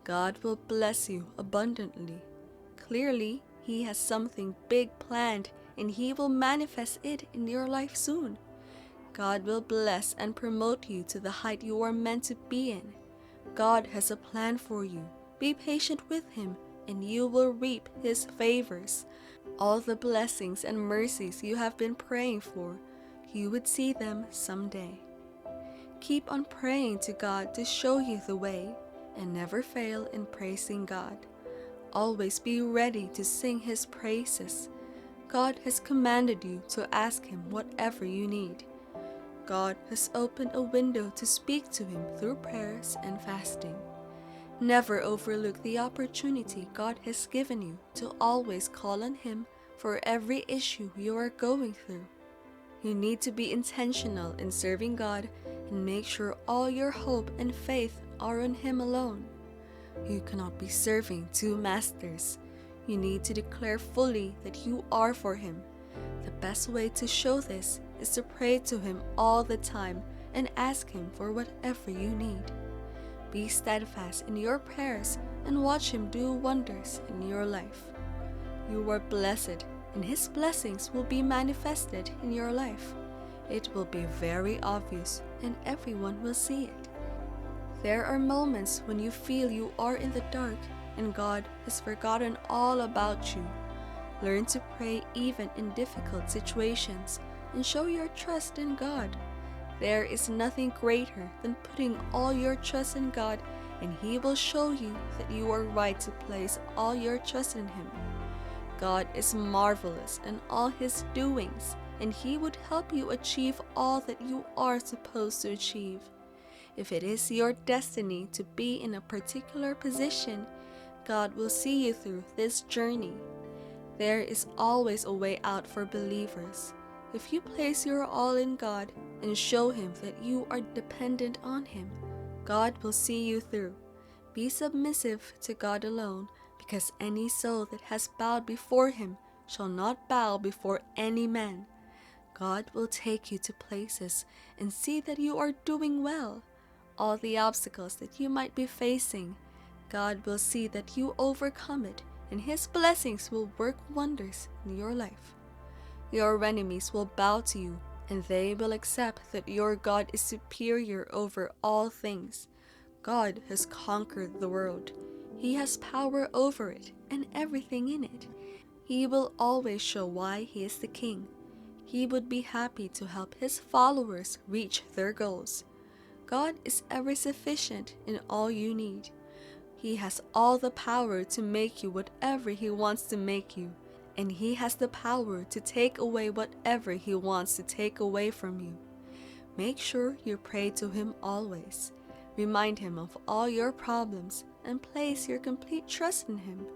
God will bless you abundantly. Clearly, He has something big planned and He will manifest it in your life soon. God will bless and promote you to the height you are meant to be in. God has a plan for you. Be patient with Him and you will reap His favors. All the blessings and mercies you have been praying for, you would see them someday. Keep on praying to God to show you the way and never fail in praising God. Always be ready to sing His praises. God has commanded you to ask Him whatever you need. God has opened a window to speak to Him through prayers and fasting. Never overlook the opportunity God has given you to always call on Him for every issue you are going through. You need to be intentional in serving God and make sure all your hope and faith are on Him alone. You cannot be serving two masters. You need to declare fully that you are for Him. The best way to show this is to pray to Him all the time and ask Him for whatever you need. Be steadfast in your prayers and watch Him do wonders in your life. You are blessed, and His blessings will be manifested in your life. It will be very obvious, and everyone will see it. There are moments when you feel you are in the dark and God has forgotten all about you. Learn to pray even in difficult situations and show your trust in God. There is nothing greater than putting all your trust in God, and He will show you that you are right to place all your trust in Him. God is marvelous in all His doings, and He would help you achieve all that you are supposed to achieve. If it is your destiny to be in a particular position, God will see you through this journey. There is always a way out for believers. If you place your all in God and show Him that you are dependent on Him, God will see you through. Be submissive to God alone, because any soul that has bowed before Him shall not bow before any man. God will take you to places and see that you are doing well. All the obstacles that you might be facing, God will see that you overcome it, and His blessings will work wonders in your life. Your enemies will bow to you, and they will accept that your God is superior over all things. God has conquered the world. He has power over it and everything in it. He will always show why He is the King. He would be happy to help His followers reach their goals. God is ever sufficient in all you need. He has all the power to make you whatever He wants to make you, and He has the power to take away whatever He wants to take away from you. Make sure you pray to Him always. Remind Him of all your problems and place your complete trust in Him,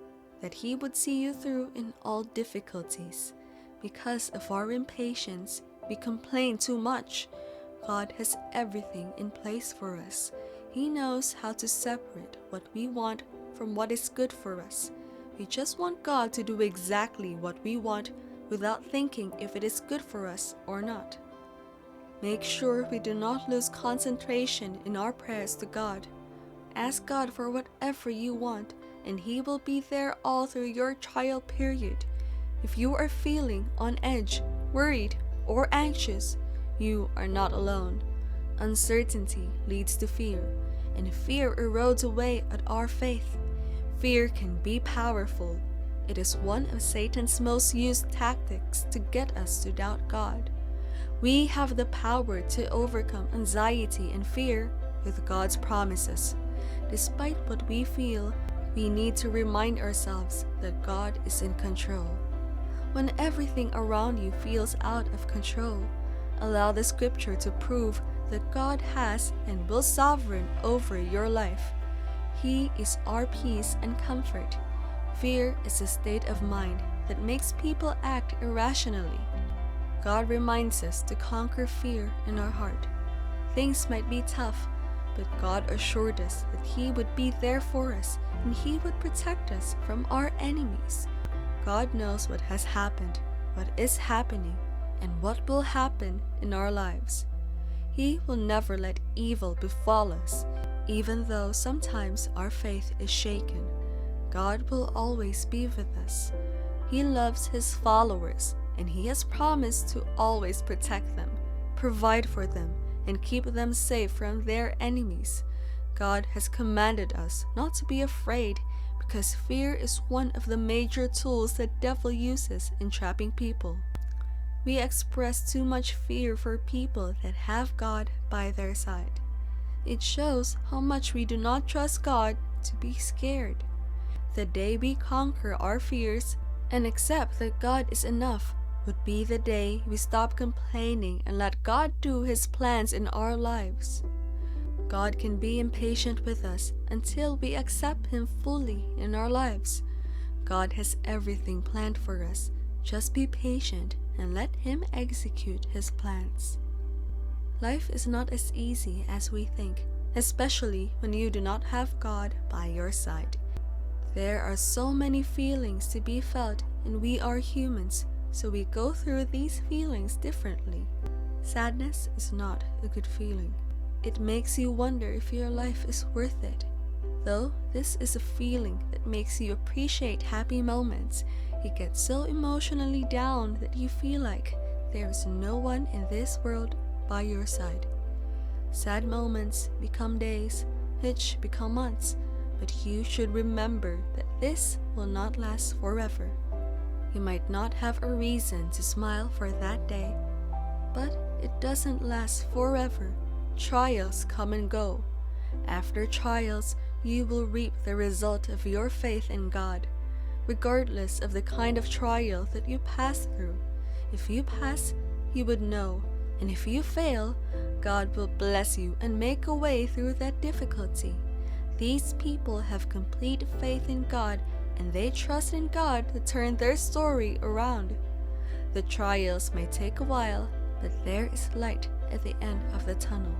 that He would see you through in all difficulties. Because of our impatience, we complain too much. God has everything in place for us. He knows how to separate what we want from what is good for us. We just want God to do exactly what we want without thinking if it is good for us or not. Make sure we do not lose concentration in our prayers to God. Ask God for whatever you want, and He will be there all through your trial period. If you are feeling on edge, worried, or anxious, you are not alone. Uncertainty leads to fear, and fear erodes away at our faith. Fear can be powerful. It is one of Satan's most used tactics to get us to doubt God. We have the power to overcome anxiety and fear with God's promises. Despite what we feel, we need to remind ourselves that God is in control. When everything around you feels out of control, allow the scripture to prove that God has and will sovereign over your life. He is our peace and comfort. Fear is a state of mind that makes people act irrationally. God reminds us to conquer fear in our heart. Things might be tough, but God assured us that He would be there for us and He would protect us from our enemies. God knows what has happened, what is happening, and what will happen in our lives. He will never let evil befall us. Even though sometimes our faith is shaken, God will always be with us. He loves His followers, and He has promised to always protect them, provide for them, and keep them safe from their enemies. God has commanded us not to be afraid, because fear is one of the major tools the devil uses in trapping people. We express too much fear for people that have God by their side. It shows how much we do not trust God to be scared. The day we conquer our fears and accept that God is enough would be the day we stop complaining and let God do His plans in our lives. God can be impatient with us until we accept Him fully in our lives. God has everything planned for us. Just be patient and let Him execute His plans. Life is not as easy as we think, especially when you do not have God by your side. There are so many feelings to be felt, and we are humans, so we go through these feelings differently. Sadness is not a good feeling. It makes you wonder if your life is worth it. Though this is a feeling that makes you appreciate happy moments, you get so emotionally down that you feel like there is no one in this world by your side. Sad moments become days, which become months, but you should remember that this will not last forever. You might not have a reason to smile for that day, but it doesn't last forever. Trials come and go. After trials, you will reap the result of your faith in God, regardless of the kind of trial that you pass through. If you pass, you would know, and if you fail, God will bless you and make a way through that difficulty. These people have complete faith in God, and they trust in God to turn their story around. The trials may take a while, but there is light at the end of the tunnel.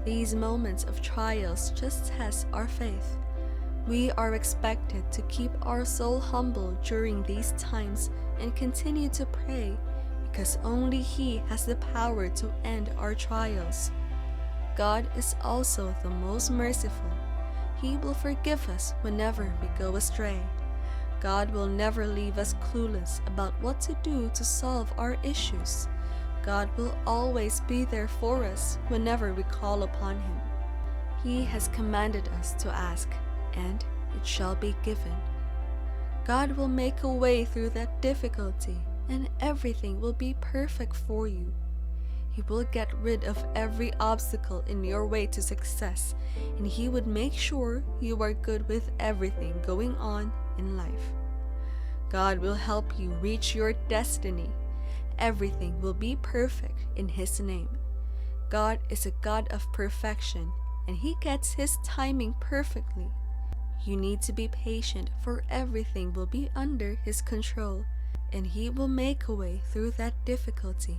These moments of trials just test our faith. We are expected to keep our soul humble during these times and continue to pray, because only He has the power to end our trials. God is also the most merciful. He will forgive us whenever we go astray. God will never leave us clueless about what to do to solve our issues. God will always be there for us whenever we call upon Him. He has commanded us to ask, and it shall be given. God will make a way through that difficulty, and everything will be perfect for you. He will get rid of every obstacle in your way to success, and He would make sure you are good with everything going on in life. God will help you reach your destiny. Everything will be perfect in His name. God is a God of perfection, and He gets His timing perfectly. You need to be patient, for everything will be under His control, and He will make a way through that difficulty.